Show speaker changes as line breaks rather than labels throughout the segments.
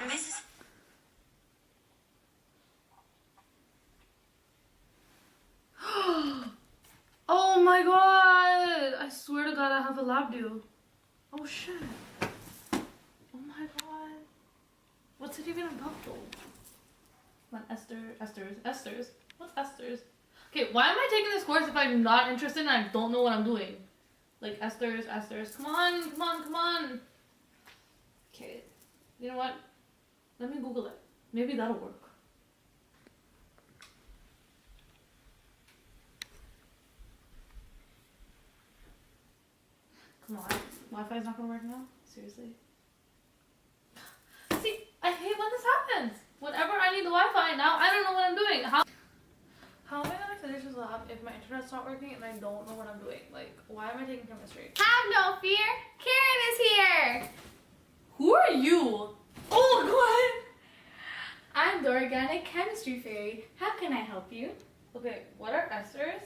Mrs.
Oh my god! I swear to god I have a lab due. Oh shit. Oh my god. What's it even about though? Come on, Esters. What's Esters? Okay, why am I taking this course if I'm not interested and I don't know what I'm doing? Like Esters. Come on. Okay. You know what? Let me Google it. Maybe that'll work. Come on. Wi-Fi is not gonna work now? Seriously? See, I hate when this happens. Whenever I need the Wi-Fi now, I don't know what I'm doing. How am I gonna finish this lab if my internet's not working and I don't know what I'm doing? Like, why am I taking chemistry?
Have no fear, Karen is here.
Who are you? Oh god!
I'm the organic chemistry fairy. How can I help you?
Okay, what are esters?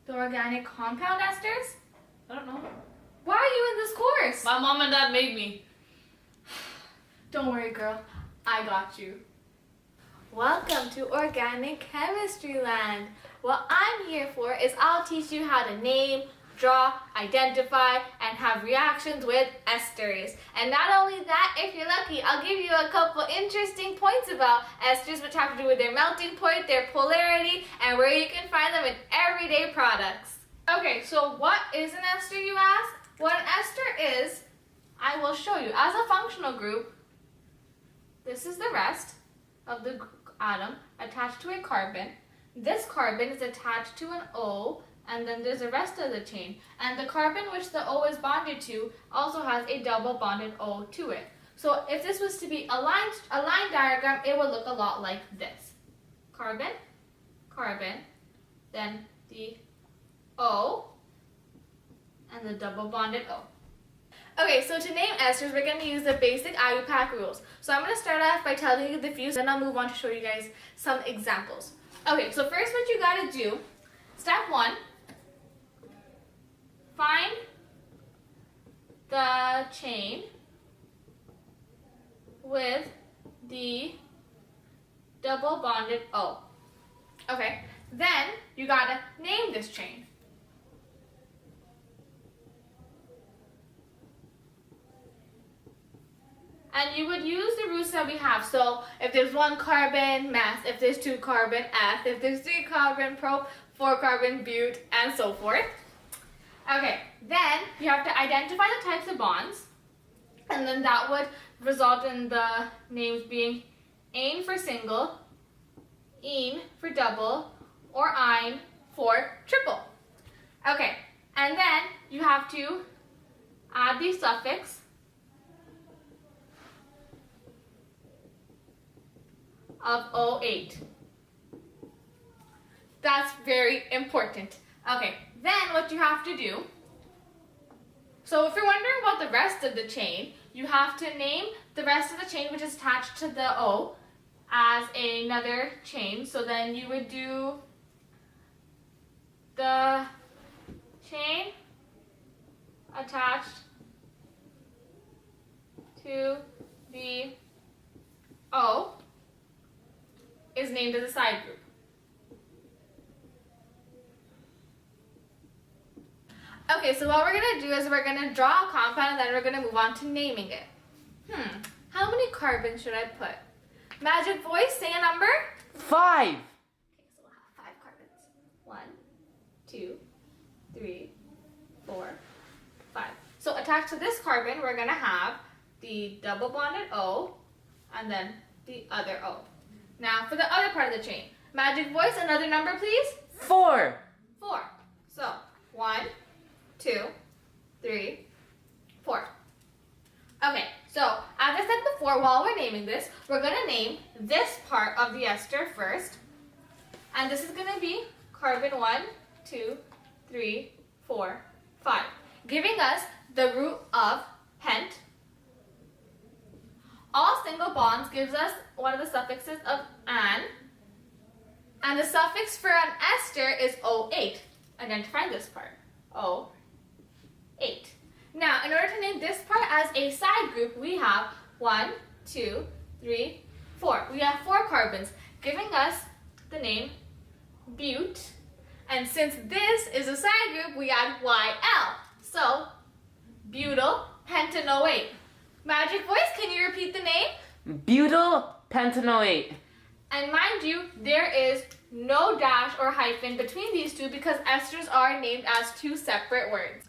The organic compound esters?
I don't know.
Why are you in this course?
My mom and dad made me.
Don't worry, girl. I got you. Welcome to Organic Chemistry Land. What I'm here for is I'll teach you how to name, draw, identify, and have reactions with esters. And not only that, if you're lucky, I'll give you a couple interesting points about esters, which have to do with their melting point, their polarity, and where you can find them in everyday products. Okay, so what is an ester, you ask? What an ester is, I will show you. As a functional group, this is the rest of the atom attached to a carbon. This carbon is attached to an O, and then there's the rest of the chain. And the carbon which the O is bonded to also has a double bonded O to it. So if this was to be a line diagram, it would look a lot like this. Carbon, carbon, then the O, and the double bonded O. Okay, so to name esters, we're going to use the basic IUPAC rules. So I'm going to start off by telling you the few, then I'll move on to show you guys some examples. Okay, so first what you got to do, step 1, find the chain with the double bonded O. Okay, then you got to name this chain. And you would use the roots that we have. So if there's 1 carbon, mass. If there's 2 carbon, S. If there's 3 carbon, prop. 4 carbon, but, and so forth. Okay, then you have to identify the types of bonds. And then that would result in the names being ane for single, ene for double, or ine for triple. Okay, and then you have to add the suffix of O8. That's very important. Okay, then what you have to do, so if you're wondering about the rest of the chain, you have to name the rest of the chain which is attached to the O as another chain. So then you would do the chain attached to the O is named as a side group. Okay, so what we're going to do is we're going to draw a compound and then we're going to move on to naming it. How many carbons should I put? Magic voice, say a number.
5.
Okay, so we'll have 5 carbons. 1, 2, 3, 4, 5. So attached to this carbon, we're going to have the double bonded O and then the other O. Now for the other part of the chain. Magic voice, another number please.
4.
4. So 1, 2, 3, 4. Okay, so as I said before, while we're naming this, we're going to name this part of the ester first. And this is going to be carbon 1, 2, 3, 4, 5. Giving us the root of pent. All single bonds gives us one of the suffixes of an. And the suffix for an ester is O8. Identify this part. O8. Now, in order to name this part as a side group, we have 1, 2, 3, 4. We have 4 carbons, giving us the name bute. And since this is a side group, we add YL. So, butyl pentanoate. Magic voice, can you repeat the name?
Butyl pentanoate.
And mind you, there is no dash or hyphen between these two because esters are named as 2 separate words.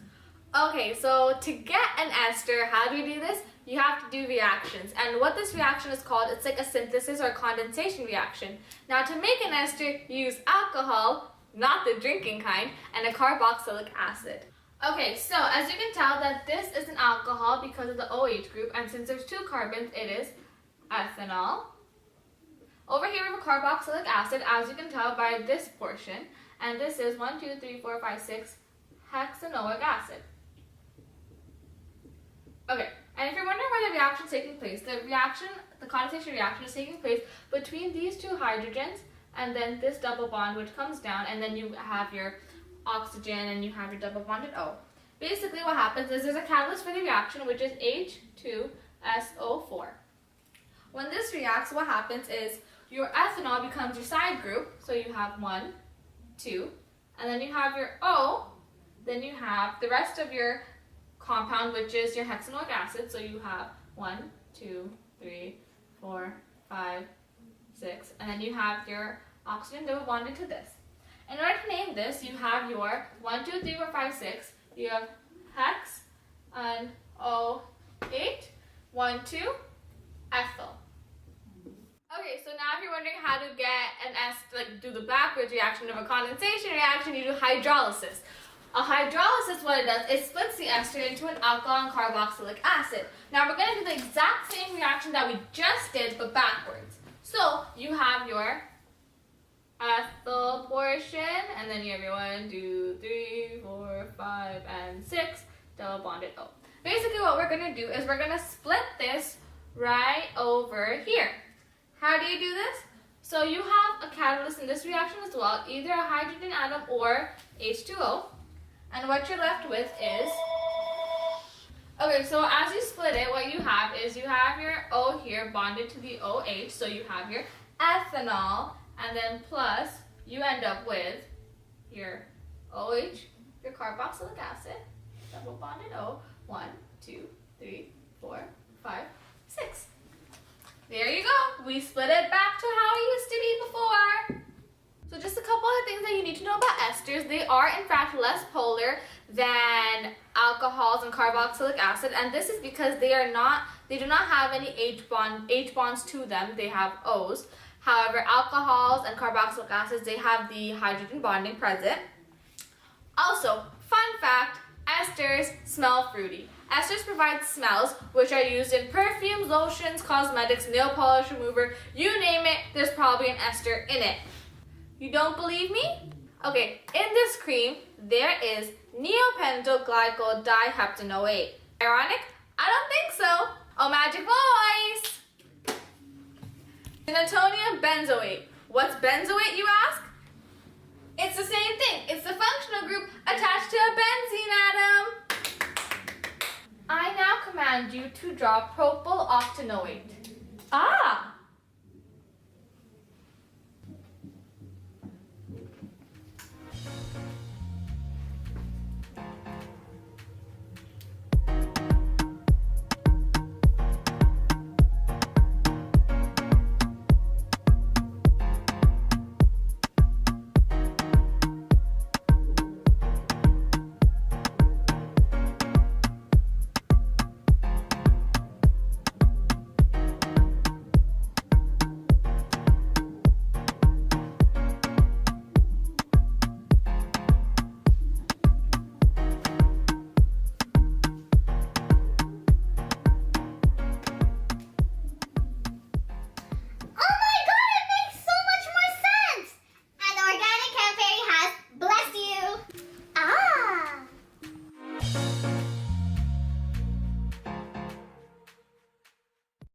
Okay, so to get an ester, how do you do this? You have to do reactions. And what this reaction is called, it's like a synthesis or condensation reaction. Now to make an ester, you use alcohol, not the drinking kind, and a carboxylic acid. Okay, so as you can tell that this is an alcohol because of the OH group, and since there's 2 carbons, it is ethanol. Over here we have a carboxylic acid, as you can tell by this portion, and this is 1, 2, 3, 4, 5, 6 hexanoic acid. Okay, and if you're wondering where the reaction is taking place, the condensation reaction is taking place between these 2 hydrogens and then this double bond which comes down, and then you have your oxygen and you have your double bonded O. Basically what happens is there's a catalyst for the reaction which is H2SO4. When this reacts, what happens is your ethanol becomes your side group, so you have 1, 2, and then you have your O, then you have the rest of your compound which is your hexanoic acid, so you have 1, 2, 3, 4, 5, 6, and then you have your oxygen double bonded to this. In order to name this, you have your 1, 2, 3, 4, 5, 6, you have hex and O8, 1, 2, ethyl. Okay, so now if you're wondering how to get an do the backwards reaction of a condensation reaction, you do hydrolysis. A hydrolysis, what it does, it splits the ester into an alcohol and carboxylic acid. Now we're going to do the exact same reaction that we just did, but backwards. So you have your ethyl portion, and then you have your 1, 2, 3, 4, 5, and 6 double bonded O. Basically what we're going to do is we're going to split this right over here. How do you do this? So you have a catalyst in this reaction as well, either a hydrogen atom or H2O. And what you're left with is, okay, so as you split it, what you have is you have your O here bonded to the OH, so you have your ethanol, and then plus you end up with your OH, your carboxylic acid, double bonded O, 1, 2, 3, 4, 5, 6. There you go. We split it back to how it used to be before. So just a couple other things that you need to know about esters. They are in fact less polar than alcohols and carboxylic acid, and this is because they do not have any H bonds to them. They have O's. However, alcohols and carboxylic acids, they have the hydrogen bonding present. Also, fun fact, esters smell fruity. Esters provide smells which are used in perfumes, lotions, cosmetics, nail polish remover, you name it, there's probably an ester in it. You don't believe me? Okay, in this cream, there is neopentyl glycol diheptanoate. Ironic? I don't think so. Oh, magic voice! Denatonium benzoate. What's benzoate, you ask? It's the same thing. It's the functional group attached to a benzene atom. I now command you to draw propyl octanoate.
Ah!